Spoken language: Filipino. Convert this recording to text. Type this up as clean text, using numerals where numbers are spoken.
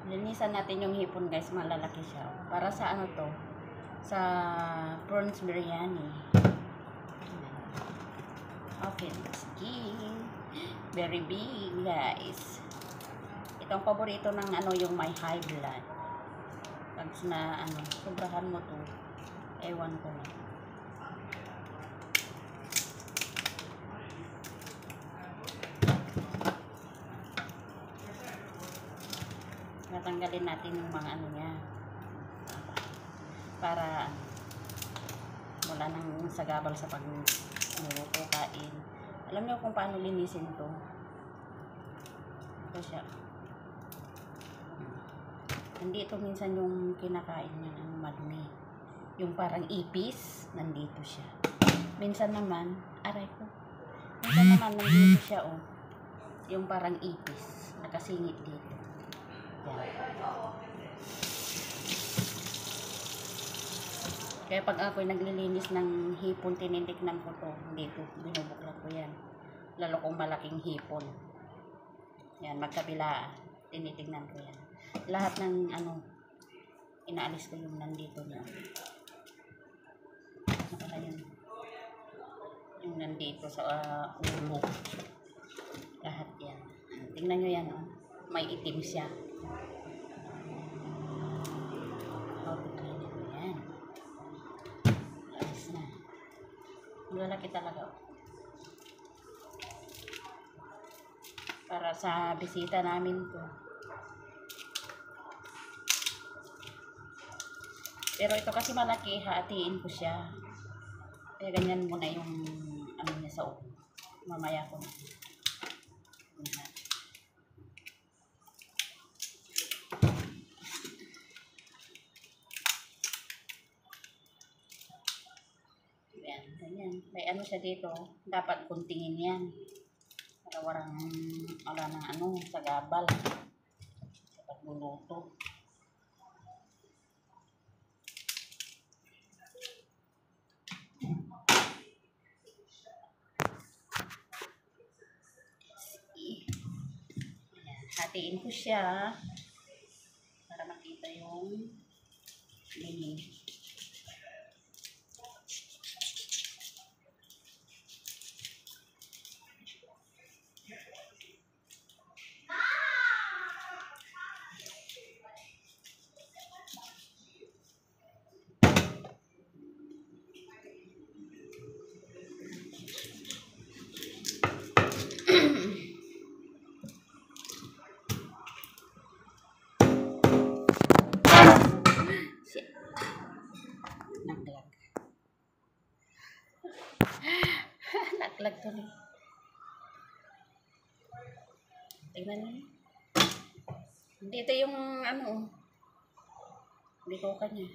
Linisan natin yung hipon guys, malalaki siya. Para sa ano to? Sa prawns biryani. Okay, let's see. Very big guys. Itong paborito ng ano yung may high blood. Pag na ano, sobrahan mo to. Ewan ko na. Natanggalin natin yung mga ano niya. Para wala nang sagabal sa pagluluto, kain. Alam niyo kung paano linisin to. Ito siya. Nandito minsan yung kinakain niya ng madumi. Yung parang ipis, nandito siya. Minsan naman, aray ko. Minsan naman nandito siya oh. Yung parang ipis, nakasingit dito. Yan. Kaya pag ako'y naglilinis ng hipon, tinitignan ko to. Dito, binubuklat ko yan. Lalo kung malaking hipon. Yan, magkabila. Tinitignan ko yan. Lahat ng ano, inaalis ko yung nandito na. Ano pala yun? Yung nandito sa ulo. Lahat yan. Tingnan nyo yan, oh. May itim siya. Lalaki talaga para sa bisita namin to. Pero ito kasi malaki, hatiin ko siya. Kaya ganyan muna yung ano niya sa ulo. Mamaya ko na. Ganyan. May ano siya dito, dapat kuntingin yan. Para wala nang ano, sagabal sa pagluluto. Ayan, hatiin ko siya para makita yung linis. Naglag to rin. Tingnan niyo. Dito yung ano. Hindi ko kanya.